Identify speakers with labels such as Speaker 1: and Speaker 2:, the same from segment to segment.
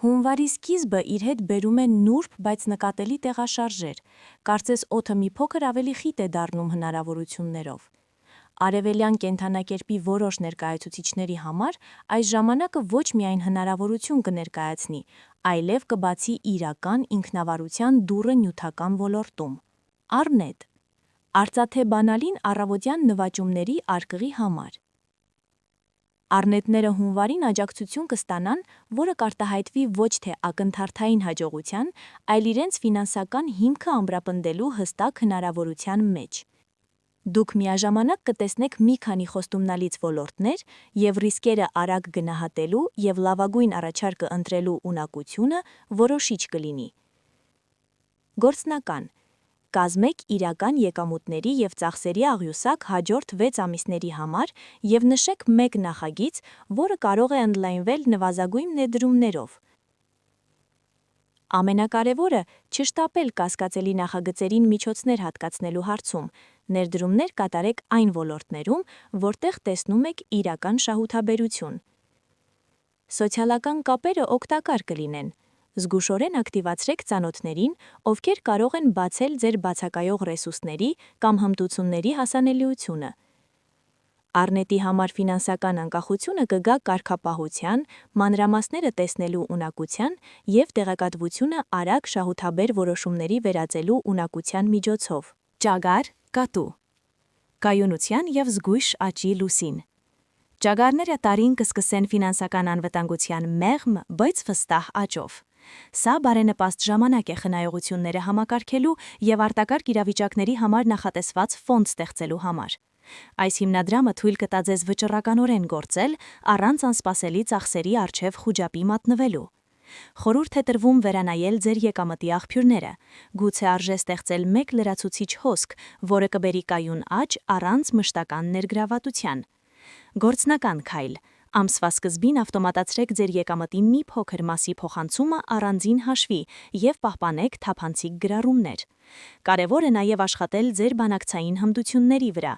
Speaker 1: Հունվարի սկիզբը իր հետ բերում է նուրբ, բայց նկատելի տեղաշարժեր, կարծես օդը մի փոքր ավելի խիտ է դառնում հնարավորություններով։ Արևելյան կենդանակերպի որոշ ներկայացուցիչների համար այս ժամանակը ոչ միայն հնարավորություն կներկայացնի, այլև կբացի իրական ինքնավարության դուռը նյութական ոլորտում։ Առնետ. արծաթե բանալին առավոտյան նվաճումների արկղի համար։ Առնետները հունվարին աջակցություն կստանան, որը կարտահայտվի ոչ թե ակնթարթային հաջողության, այլ իրենց ֆինանսական հիմքը ամրապնդելու հստակ հնարավորության մեջ։ Դուք միաժամանակ կտեսնեք մի քանի խոստումնալից ոլորտներ և ռիսկերը արագ գնահատելու և լավագույն առաջարկը ընտրելու ունակությունը որոշիչ կլինի։ Գործնական. կազմեք իրական եկամուտների և ծախսերի աղյուսակ հաջորդ 6 ամիսների համար և նշեք մեկ նախագիծ, որը կարող է ընդլայնվել նվազագույն ներդրումներով։ Ամենակարևորը՝ չշտապել կասկածելի նախագծերին միջոցներ հատկացնելու հարցում, ներդրումներ կատարեք այն ոլորտներում, որտեղ տեսնում եք իրական շահութաբերություն։ Սոցիալական կապերը օգտակար կլինեն։ Զգուշորեն ակտիվացրեք ծանոթներին, ովքեր կարող են բացել ձեր բացակայող ռեսուրսների կամ հմտությունների հասանելիությունը։ Առնետի համար ֆինանսական անկախությունը կգա կարգապահության, մանրամասները տեսնելու ունակության և տեղեկատվությունը արագ շահութաբեր որոշումների վերածելու ունակության միջոցով։ Ճագար, կատու։ Կայունության և զգույշ աճի լուսին։ Ճագարները տարին կսկսեն ֆինանսական անվտանգության մեղմ, բայց վստահ աճով։ Սա բարենպաստ ժամանակ է խնայողությունները համակարգելու և արտակարգ իրավիճակների համար նախատեսված ֆոնդ ստեղծելու համար։ Այս հիմնադրամը թույլ կտա ձեզ վճռականորեն գործել, առանց անսպասելի ծախսերի առջև խուճապի մատնվելու։ Խորհուրդ է տրվում վերանայել ձեր եկամտի աղբյուրները։ Գուցե արժե ստեղծել մեկ լրացուցիչ հոսք, որը կբերի կայուն աճ առանց մշտական ներգրավվածության։ Գործնական քայլ. ամսվա սկզբին ավտոմատացրեք ձեր եկամտի մի փոքր մասի փոխանցումը առանձին հաշվի և պահպանեք թափանցիկ գրառումներ։ Կարևոր է նաև աշխատել ձեր բանակցային հմտությունների վրա։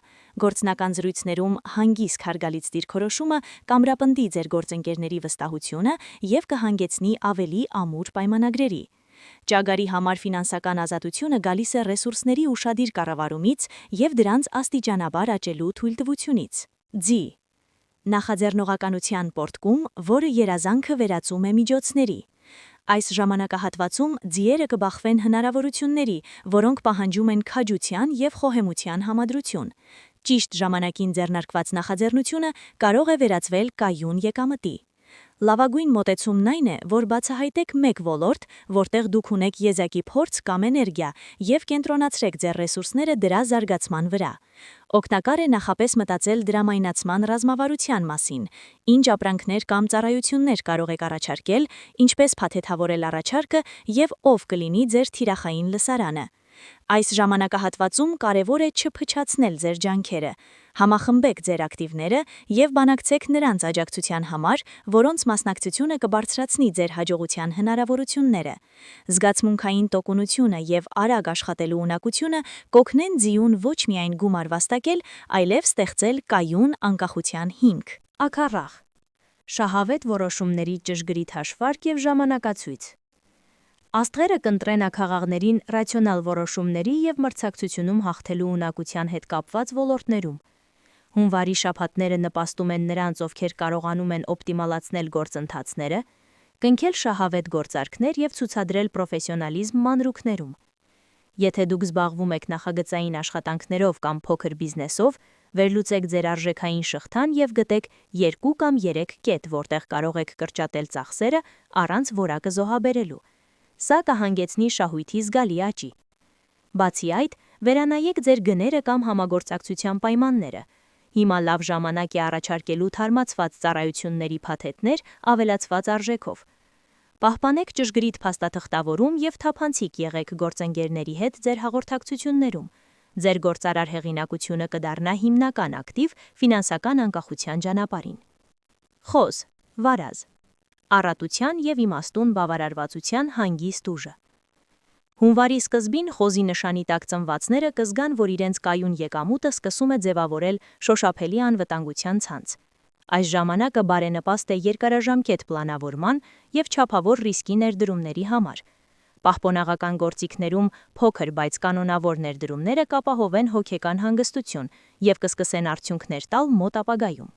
Speaker 1: Գործնական զրույցներում հանգիստ հարգալից դիրքորոշումը կամրապնդի ձեր գործընկերների վստահությունը և կհանգեցնի ավելի ամուր պայմանագրերի։ Ճագարի համար ֆինանսական ազատությունը գալիս է ռեսուրսների ուշադիր կառավարումից և դրանց աստիճանաբար աճելու թույլտվությունից։ Ձի. նախաձեռնողականության պորտկում, որը երազանքը վերածում է միջոցների։ Այս ժամանակահատվածում ձիերը կբախվեն հնարավորությունների, որոնք պահանջում են քաջության և խոհեմության համադրություն։ Ճիշտ ժամանակին ձեռնարկված նախաձեռնությունը կարող է վերածվել կայուն եկամտի։ Լավագույն մոտեցումն այն է, որ բացահայտեք մեկ ոլորտ, որտեղ դուք ունեք եզակի փորձ կամ էներգիա, և կենտրոնացրեք ձեր ռեսուրսները դրա զարգացման վրա։ Օգտակար է նախապես մտածել դրամայնացման ռազմավարության մասին, ինչ ապրանքներ կամ ծառայություններ կարող եք առաջարկել, ինչպես փաթեթավորել առաջարկը և ով կլինի ձեր թիրախային լսարանը։ Այս ժամանակահատվածում կարևոր է չփչացնել ձեր ջանքերը։ Համախմբեք ձեր ակտիվները և բանակցեք նրանց աջակցության համար, որոնց մասնակցությունը կբարձրացնի ձեր հաջողության հնարավորությունները։ Զգացմունքային տոկունությունը և արագ աշխատելու ունակությունը կօգնեն ձիուն ոչ միայն գումար վաստակել, այլև ստեղծել կայուն անկախության հիմք։ Աքառախ. շահավետ որոշումների ճշգրիտ հաշվարկ և ժամանակացույց։ Աստղերը կընտրեն աքաղաղներին ռացիոնալ որոշումների և մրցակցությունում հաղթելու ունակության հետ կապված ոլորտներում։ Հունվարի շաբաթները նպաստում են նրանց, ովքեր կարողանում են օպտիմալացնել գործընթացները, կնքել շահավետ գործարքներ և ցուցադրել պրոֆեսիոնալիզմ մանրուքներում։ Եթե դուք զբաղվում եք նախագծային աշխատանքներով կամ փոքր բիզնեսով, վերլուծեք ձեր արժեքային շղթան և գտեք 2 կամ 3 կետ, որտեղ կարող եք կրճատել ծախսերը առանց որակը զոհաբերելու։ Սա կհանգեցնի շահույթի զգալի աճի։ Բացի այդ, վերանայեք ձեր գները կամ համագործակցության պայմանները։ Հիմա լավ ժամանակ է առաջարկելու թարմացված ծառայությունների փաթեթներ ավելացված արժեքով։ Պահպանեք ճշգրիտ փաստաթղթավորում և թափանցիկ եղեք գործընկերների հետ ձեր հաղորդակցություններում։ Ձեր գործարար հեղինակությունը կդառնա հիմնական ակտիվ ֆինանսական անկախության ճանապարհին։ Խոզ. վարազ. առատության և իմաստուն բավարարվածության հանգիստ ուժը։ Հունվարի սկզբին խոզի նշանի տակ ծնվածները կզգան, որ իրենց կայուն եկամուտը սկսում է ձևավորել շոշափելի անվտանգության ցանց։ Այս ժամանակը բարենպաստ է երկարաժամկետ պլանավորման և չափավոր ռիսկի ներդրումների համար։ Պահպանողական գործիքներում փոքր, բայց կանոնավոր ներդրումները կապահովեն հոգեկան հանգստություն և կսկսեն արդյունքներ տալ մոտ ապագայում։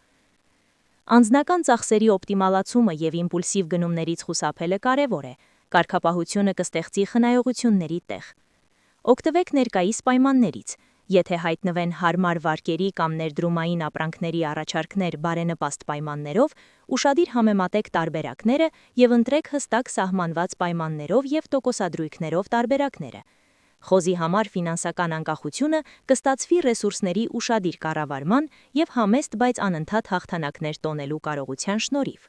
Speaker 1: Անձնական ծախսերի օպտիմալացումը և իմպուլսիվ գնումներից խուսափելը կարևոր է, կարգապահությունը կստեղծի խնայողությունների տեղ։ Օգտվեք ներկայիս պայմաններից։ Եթե հայտնվեն հարմար վարկերի կամ ներդրումային ապրանքների առաջարկներ բարենպաստ պայմաններով, ուշադիր համեմատեք տարբերակները և ընտրեք հստակ սահմանված պայմաններով և տոկոսադրույքներով տարբերակները։ Խոզի համար ֆինանսական անկախությունը կստացվի ռեսուրսների ուշադիր կառավարման և համեստ, բայց անընդհատ հաղթանակներ տոնելու կարողության շնորհիվ։